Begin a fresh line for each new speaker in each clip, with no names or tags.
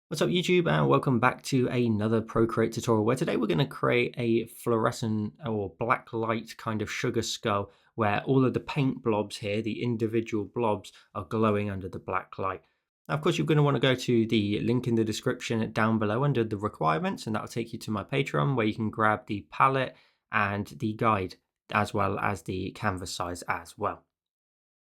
What's up YouTube, and welcome back to another Procreate tutorial where today we're going to create a fluorescent or black light kind of sugar skull where all of the paint blobs here, the individual blobs, are glowing under the black light. Now, of course, you're going to want to go to the link in the description down below under the requirements, and that will take you to my Patreon where you can grab the palette and the guide as well as the canvas size as well.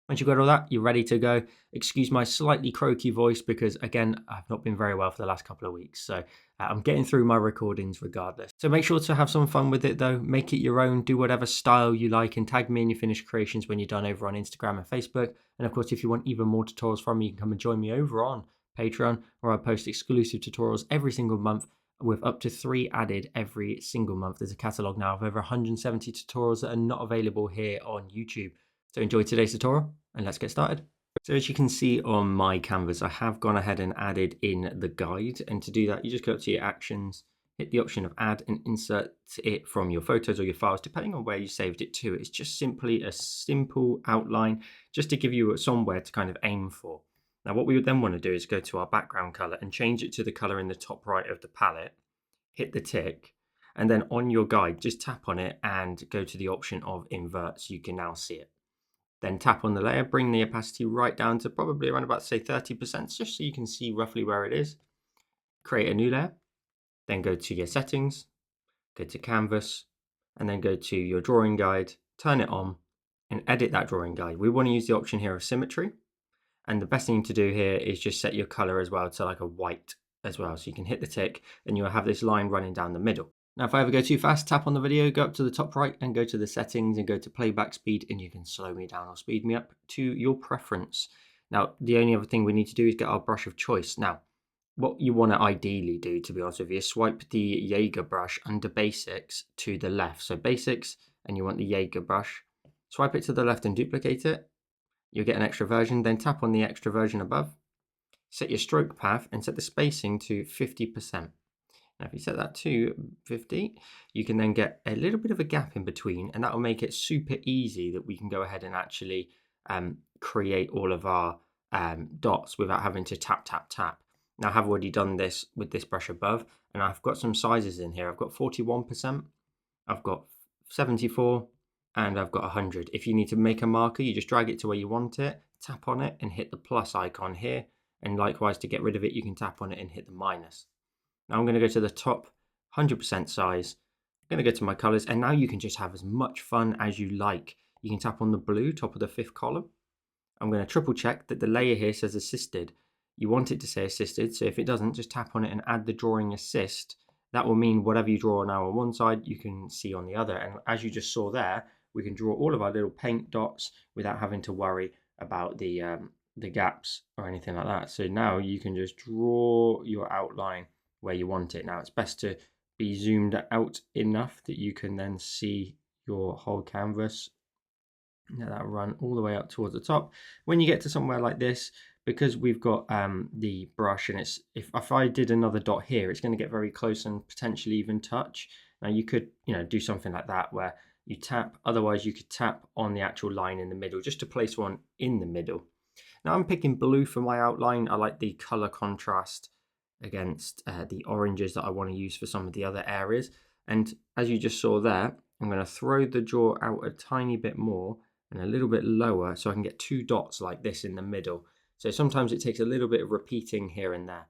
Once you've got all that, you're ready to go. Excuse my slightly croaky voice because, again, I've not been very well for the last couple of weeks. So I'm getting through my recordings regardless. So make sure to have some fun with it though. Make it your own. Do whatever style you like and tag me in your finished creations when you're done over on Instagram and Facebook. And of course, if you want even more tutorials from me, you can come and join me over on Patreon, where I post exclusive tutorials every single month with up to 3 added every single month. There's a catalogue now of over 170 tutorials that are not available here on YouTube. So enjoy today's tutorial and let's get started. So as you can see on my canvas, I have gone ahead and added in the guide. And to do that, you just go up to your actions, hit the option of add and insert it from your photos or your files, depending on where you saved it to. It's just simply a simple outline just to give you somewhere to kind of aim for. Now, what we would then want to do is go to our background color and change it to the color in the top right of the palette, hit the tick, and then on your guide, just tap on it and go to the option of invert so you can now see it. Then tap on the layer, bring the opacity right down to probably around about, say, 30%, just so you can see roughly where it is. Create a new layer, then go to your settings, go to canvas, and then go to your drawing guide, turn it on, and edit that drawing guide. We want to use the option here of symmetry. And the best thing to do here is just set your color as well to like a white as well. So you can hit the tick and you'll have this line running down the middle. Now, if I ever go too fast, tap on the video, go up to the top right and go to the settings and go to playback speed, and you can slow me down or speed me up to your preference. Now, the only other thing we need to do is get our brush of choice. Now, what you want to ideally do, to be honest with you, is swipe the Jaeger brush under basics to the left. So basics, and you want the Jaeger brush. Swipe it to the left and duplicate it. You'll get an extra version, then tap on the extra version above. Set your stroke path and set the spacing to 50%. Now, if you set that to 50, you can then get a little bit of a gap in between, and that will make it super easy that we can go ahead and actually create all of our dots without having to tap, tap, tap. Now, I have already done this with this brush above, and I've got some sizes in here. I've got 41%, I've got 74, and I've got 100. If you need to make a marker, you just drag it to where you want it, tap on it, and hit the plus icon here. And likewise, to get rid of it, you can tap on it and hit the minus. Now I'm going to go to the top 100% size. I'm going to go to my colors, and now you can just have as much fun as you like. You can tap on the blue, top of the 5th column. I'm going to triple check that the layer here says assisted. You want it to say assisted, so if it doesn't, just tap on it and add the drawing assist. That will mean whatever you draw now on one side, you can see on the other. And as you just saw there, we can draw all of our little paint dots without having to worry about the gaps or anything like that. So now you can just draw your outline where you want it. Now, it's best to be zoomed out enough that you can then see your whole canvas. Let that run all the way up towards the top. When you get to somewhere like this, because we've got the brush, and it's if I did another dot here, it's going to get very close and potentially even touch. Now you could do something like that where you tap. Otherwise, you could tap on the actual line in the middle just to place one in the middle. Now I'm picking blue for my outline. I like the color contrast against the oranges that I want to use for some of the other areas. And as you just saw there, I'm going to throw the jaw out a tiny bit more and a little bit lower so I can get 2 dots like this in the middle. So sometimes it takes a little bit of repeating here and there.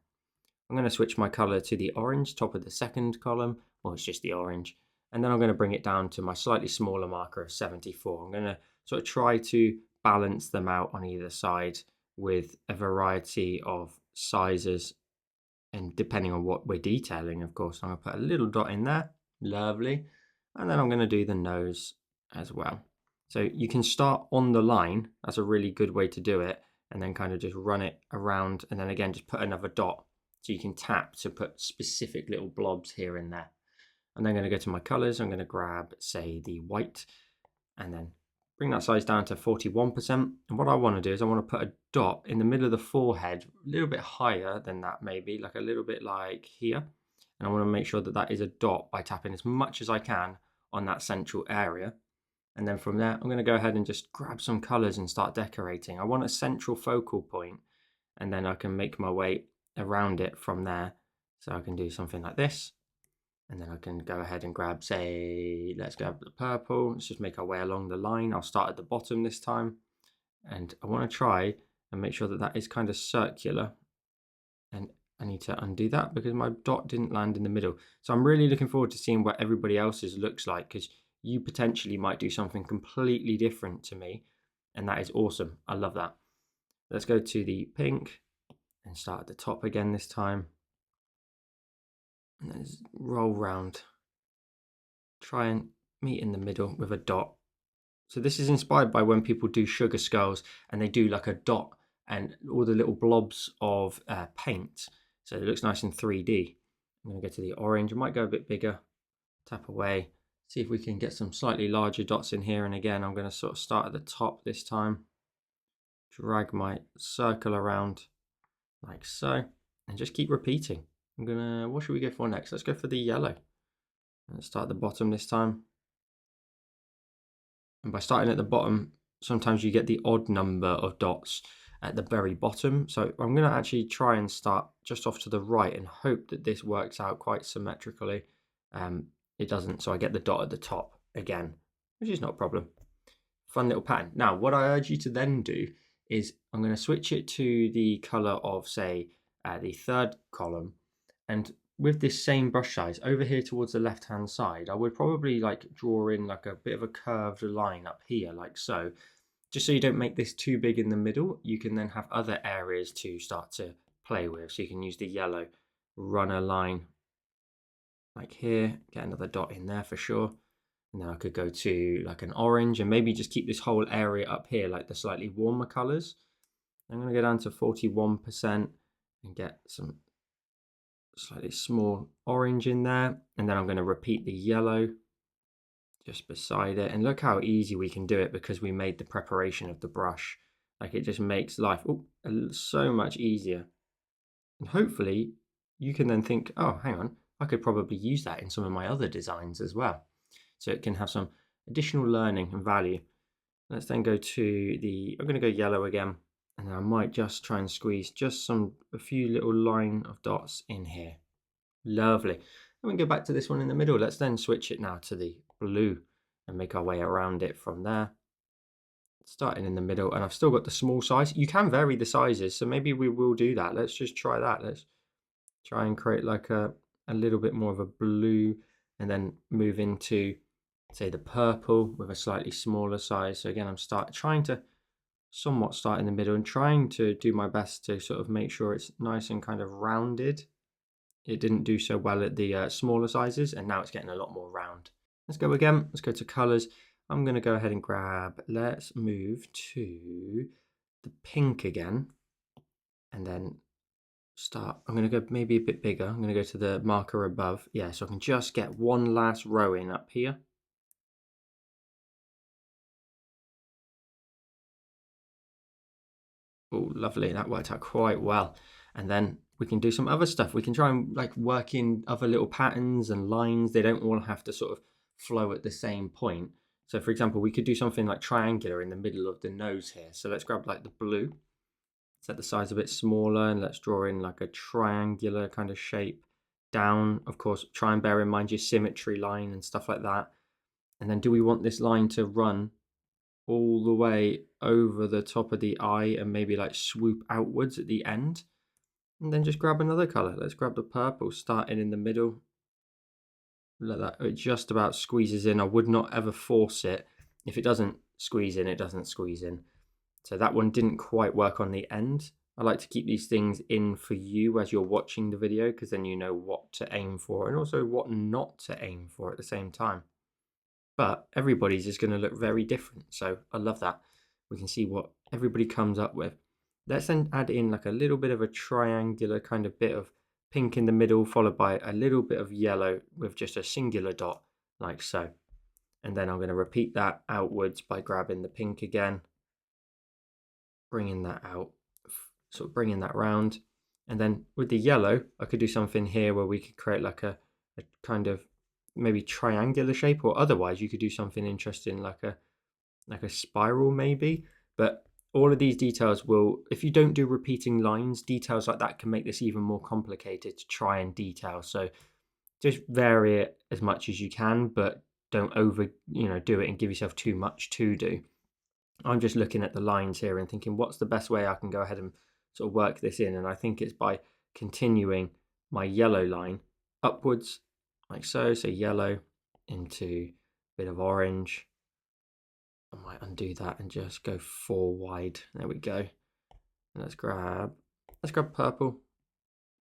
I'm going to switch my color to the orange, top of the 2nd column, or it's just the orange. And then I'm going to bring it down to my slightly smaller marker of 74. I'm going to sort of try to balance them out on either side with a variety of sizes, and depending on what we're detailing, of course. I'm going to put a little dot in there, lovely, and then I'm going to do the nose as well. So you can start on the line, that's a really good way to do it, and then kind of just run it around, and then again just put another dot so you can tap to put specific little blobs here and there. And then I'm going to go to my colors. I'm going to grab, say, the white, and then bring that size down to 41%. And what I want to do is I want to put a dot in the middle of the forehead, a little bit higher than that, maybe like a little bit like here. And I want to make sure that that is a dot by tapping as much as I can on that central area. And then from there, I'm going to go ahead and just grab some colors and start decorating. I want a central focal point, and then I can make my way around it from there. So I can do something like this. And then I can go ahead and grab, say, let's grab the purple. Let's just make our way along the line. I'll start at the bottom this time. And I want to try and make sure that that is kind of circular. And I need to undo that because my dot didn't land in the middle. So I'm really looking forward to seeing what everybody else's looks like, because you potentially might do something completely different to me. And that is awesome. I love that. Let's go to the pink and start at the top again this time. And then just roll round. Try and meet in the middle with a dot. So this is inspired by when people do sugar skulls and they do like a dot and all the little blobs of paint. So it looks nice in 3D. I'm going to go to the orange. I might go a bit bigger. Tap away. See if we can get some slightly larger dots in here. And again, I'm going to sort of start at the top this time. Drag my circle around like so. And just keep repeating. What should we go for next? Let's go for the yellow. Let's start at the bottom this time. And by starting at the bottom, sometimes you get the odd number of dots at the very bottom. So I'm going to actually try and start just off to the right and hope that this works out quite symmetrically. It doesn't, so I get the dot at the top again, which is not a problem. Fun little pattern. Now, what I urge you to then do is I'm going to switch it to the color of, say, the third column. And with this same brush size over here towards the left hand side, I would probably like draw in like a bit of a curved line up here like so, just so you don't make this too big in the middle. You can then have other areas to start to play with. So you can use the yellow, run a line like here, get another dot in there for sure. And then I could go to like an orange and maybe just keep this whole area up here like the slightly warmer colors. I'm going to go down to 41% and get some slightly small orange in there, and then I'm going to repeat the yellow just beside it. And look how easy we can do it because we made the preparation of the brush. Like, it just makes life so much easier. And hopefully you can then think, oh, hang on, I could probably use that in some of my other designs as well. So it can have some additional learning and value. Let's then go to I'm going to go yellow again. And I might just try and squeeze just a few little line of dots in here. Lovely. And we go back to this one in the middle. Let's then switch it now to the blue and make our way around it from there. Starting in the middle, and I've still got the small size. You can vary the sizes, so maybe we will do that. Let's just try that. Let's try and create like a little bit more of a blue and then move into, say, the purple with a slightly smaller size. So again, I'm trying to somewhat start in the middle and trying to do my best to sort of make sure it's nice and kind of rounded. It didn't do so well at the smaller sizes, and now it's getting a lot more round. Let's go again. Let's go to colors. I'm going to go ahead and let's move to the pink again, and then I'm going to go maybe a bit bigger. I'm going to go to the marker above. Yeah, so I can just get one last row in up here. Oh, lovely. That worked out quite well. And then we can do some other stuff. We can try and like work in other little patterns and lines. They don't all have to sort of flow at the same point. So for example, we could do something like triangular in the middle of the nose here. So let's grab like the blue, set the size a bit smaller, and let's draw in like a triangular kind of shape down. Of course, try and bear in mind your symmetry line and stuff like that. And then do we want this line to run all the way over the top of the eye and maybe like swoop outwards at the end? And then just grab another color. Let's grab the purple, starting in the middle. Let that, it just about squeezes in. I would not ever force it. If it doesn't squeeze in, it doesn't squeeze in. So that one didn't quite work on the end. I like to keep these things in for you as you're watching the video, because then you know what to aim for and also what not to aim for at the same time. But everybody's is going to look very different. So I love that. We can see what everybody comes up with. Let's then add in like a little bit of a triangular kind of bit of pink in the middle, followed by a little bit of yellow with just a singular dot like so. And then I'm going to repeat that outwards by grabbing the pink again, bringing that out, sort of bringing that round. And then with the yellow, I could do something here where we could create like a kind of maybe triangular shape, or otherwise you could do something interesting like a spiral maybe. But all of these details will, if you don't do repeating lines, details like that can make this even more complicated to try and detail. So just vary it as much as you can, but don't over, do it and give yourself too much to do. I'm just looking at the lines here and thinking, what's the best way I can go ahead and sort of work this in? And I think it's by continuing my yellow line upwards, like so. So yellow into a bit of orange. I might undo that and just go 4 wide. There we go. And let's grab purple.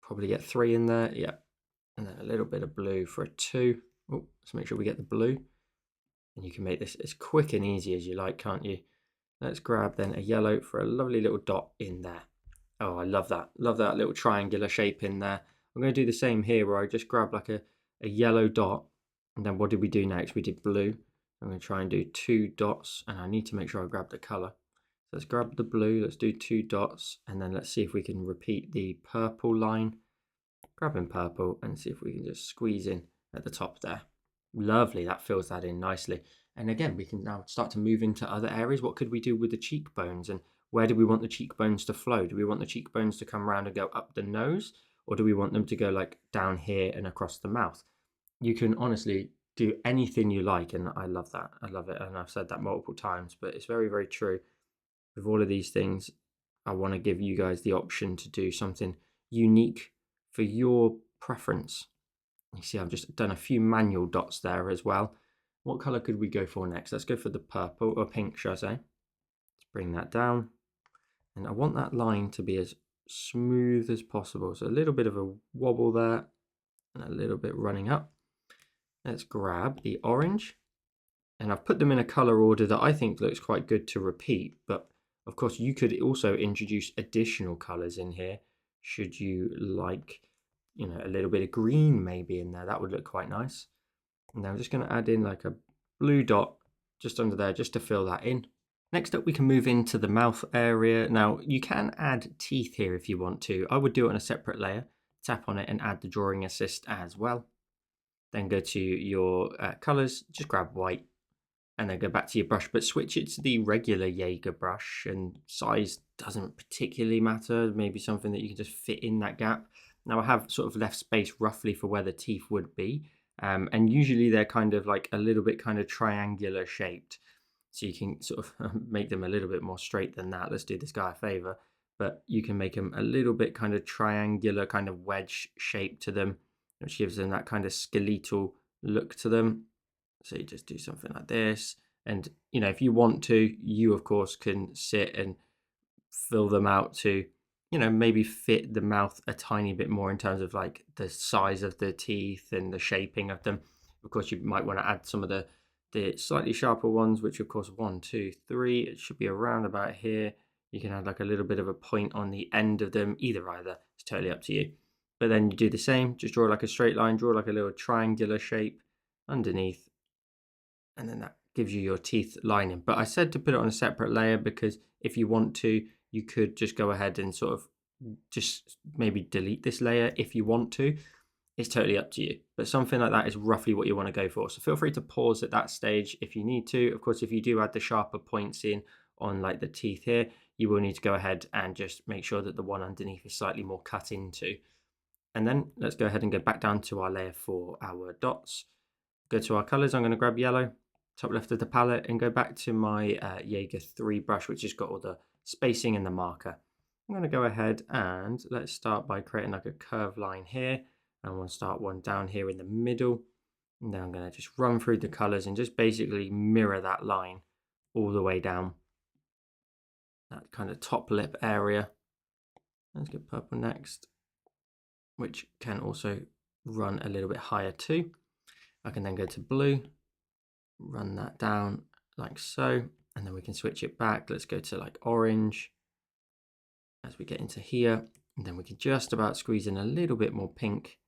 Probably get 3 in there. Yeah. And then a little bit of blue for a 2. Oh, let's make sure we get the blue. And you can make this as quick and easy as you like, can't you? Let's grab then a yellow for a lovely little dot in there. Oh, I love that. Love that little triangular shape in there. I'm going to do the same here where I just grab like a yellow dot. And then what did we do next? We did blue. I'm going to try and do 2 dots. And I need to make sure I grab the color. So let's grab the blue. Let's do 2 dots. And then let's see if we can repeat the purple line. Grabbing purple and see if we can just squeeze in at the top there. Lovely, that fills that in nicely. And again, we can now start to move into other areas. What could we do with the cheekbones, and where do we want the cheekbones to flow? Do we want the cheekbones to come around and go up the nose, or do we want them to go like down here and across the mouth? You can honestly do anything you like, and I love that. I love it, and I've said that multiple times, but it's very, very true. With all of these things, I want to give you guys the option to do something unique for your preference. You see, I've just done a few manual dots there as well. What color could we go for next? Let's go for the purple, or pink, should I say. Let's bring that down. And I want that line to be as smooth as possible. So a little bit of a wobble there and a little bit running up. Let's grab the orange. And I've put them in a color order that I think looks quite good to repeat. But of course, you could also introduce additional colors in here should you like, a little bit of green maybe in there. That would look quite nice. And now I'm just going to add in like a blue dot just under there just to fill that in. Next up, we can move into the mouth area. Now, you can add teeth here if you want to. I would do it on a separate layer. Tap on it and add the drawing assist as well. Then go to your colors, just grab white and then go back to your brush, but switch it to the regular Jaeger brush, and size doesn't particularly matter. Maybe something that you can just fit in that gap. Now I have sort of left space roughly for where the teeth would be. And usually they're kind of like a little bit kind of triangular shaped. So you can sort of make them a little bit more straight than that. Let's do this guy a favor. But you can make them a little bit kind of triangular, kind of wedge shape to them, which gives them that kind of skeletal look to them. So you just do something like this. And, if you want to, you, of course, can sit and fill them out to, maybe fit the mouth a tiny bit more in terms of like the size of the teeth and the shaping of them. Of course, you might want to add some of the slightly sharper ones, which of course 1, 2, 3, it should be around about here. You can add like a little bit of a point on the end of them, either. It's totally up to you. But then you do the same, just draw like a straight line, draw like a little triangular shape underneath, and then that gives you your teeth lining. But I said to put it on a separate layer because if you want to, you could just go ahead and sort of just maybe delete this layer if you want to. It's totally up to you. But something like that is roughly what you want to go for. So feel free to pause at that stage if you need to. Of course, if you do add the sharper points in on like the teeth here, you will need to go ahead and just make sure that the one underneath is slightly more cut into. And then let's go ahead and go back down to our layer for our dots. Go to our colors. I'm going to grab yellow, top left of the palette, and go back to my Jaeger 3 brush, which has got all the spacing and the marker. I'm going to go ahead and let's start by creating like a curved line here. And we'll start one down here in the middle. And then I'm going to just run through the colors and just basically mirror that line all the way down. That kind of top lip area. Let's get purple next, which can also run a little bit higher too. I can then go to blue, run that down like so, and then we can switch it back. Let's go to like orange as we get into here, and then we can just about squeeze in a little bit more pink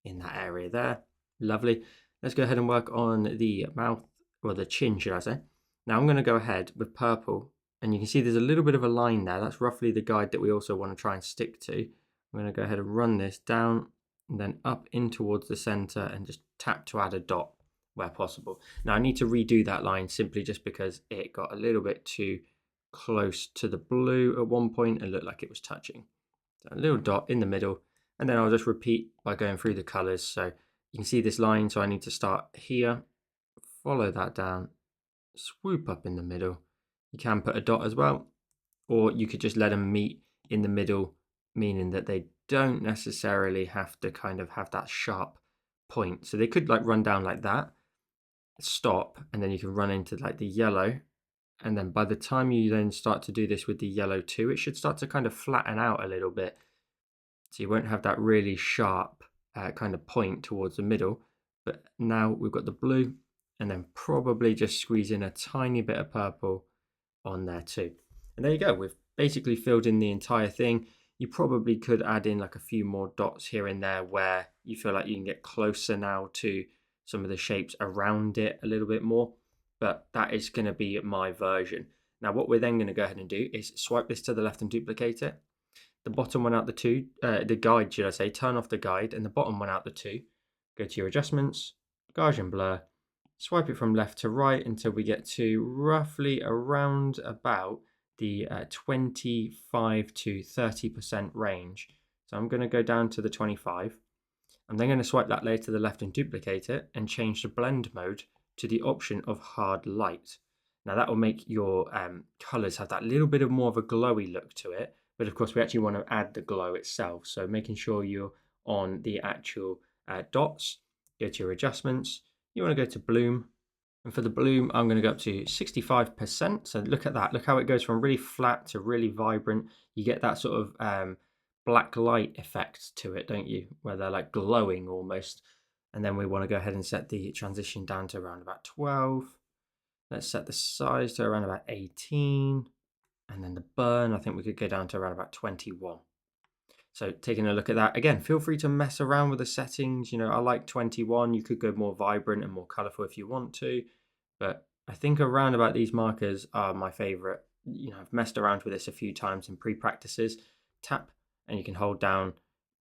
in that area there. Lovely. Let's go ahead and work on the mouth, or the chin, should I say. Now I'm going to go ahead with purple, and you can see there's a little bit of a line there. That's roughly the guide that we also want to try and stick to. I'm going to go ahead and run this down and then up in towards the center and just tap to add a dot where possible. Now I need to redo that line simply just because it got a little bit too close to the blue at one point and looked like it was touching. So a little dot in the middle, and then I'll just repeat by going through the colors. So you can see this line, so I need to start here, follow that down, swoop up in the middle. You can put a dot as well, or you could just let them meet in the middle, meaning that they don't necessarily have to kind of have that sharp point. So they could like run down like that, stop, and then you can run into like the yellow. And then by the time you then start to do this with the yellow too, it should start to kind of flatten out a little bit. So you won't have that really sharp kind of point towards the middle. But now we've got the blue, and then probably just squeeze in a tiny bit of purple on there too. And there you go. We've basically filled in the entire thing. You probably could add in like a few more dots here and there where you feel like you can get closer now to some of the shapes around it a little bit more. But that is going to be my version. Now what we're then going to go ahead and do is swipe this to the left and duplicate it. The bottom one out the guide, should I say, turn off the guide, and the bottom one out the two. Go to your adjustments, Gaussian blur, swipe it from left to right until we get to roughly around about the 25 to 30% range. So I'm going to go down to the 25. I'm then going to swipe that layer to the left and duplicate it and change the blend mode to the option of hard light. Now that will make your colors have that little bit of more of a glowy look to it. But of course, we actually want to add the glow itself. So making sure you're on the actual dots, go to your adjustments. You want to go to bloom. And for the bloom, I'm going to go up to 65%. So look at that. Look how it goes from really flat to really vibrant. You get that sort of black light effect to it, don't you? Where they're like glowing almost. And then we want to go ahead and set the transition down to around about 12. Let's set the size to around about 18. And then the burn, I think we could go down to around about 21. So taking a look at that, again, feel free to mess around with the settings. You know, I like 21. You could go more vibrant and more colorful if you want to. But I think around about these markers are my favorite. You know, I've messed around with this a few times in pre-practices. Tap and you can hold down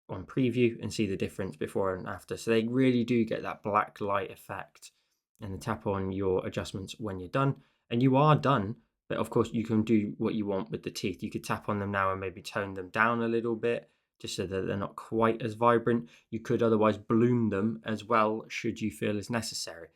on preview and see the difference before and after. So they really do get that black light effect. And then tap on your adjustments when you're done. And you are done. But of course, you can do what you want with the teeth. You could tap on them now and maybe tone them down a little bit, just so that they're not quite as vibrant. You could otherwise bloom them as well, should you feel is necessary.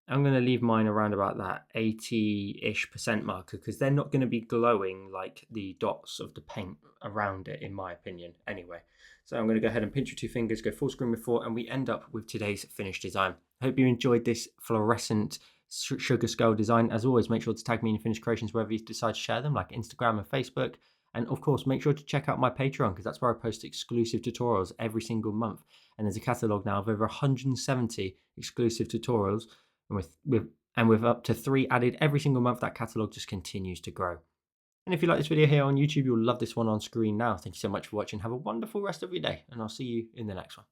I'm going to leave mine around about that 80-ish% marker because they're not going to be glowing like the dots of the paint around it, in my opinion, anyway. So I'm going to go ahead and pinch your two fingers, go full screen before, and we end up with today's finished design. I hope you enjoyed this fluorescent sugar skull design. As always, make sure to tag me in your finished creations wherever you decide to share them, like Instagram and Facebook. And of course, make sure to check out my Patreon because that's where I post exclusive tutorials every single month. And there's a catalogue now of over 170 exclusive tutorials. And with up to 3 added every single month, that catalogue just continues to grow. And if you like this video here on YouTube, you'll love this one on screen now. Thank you so much for watching. Have a wonderful rest of your day, and I'll see you in the next one.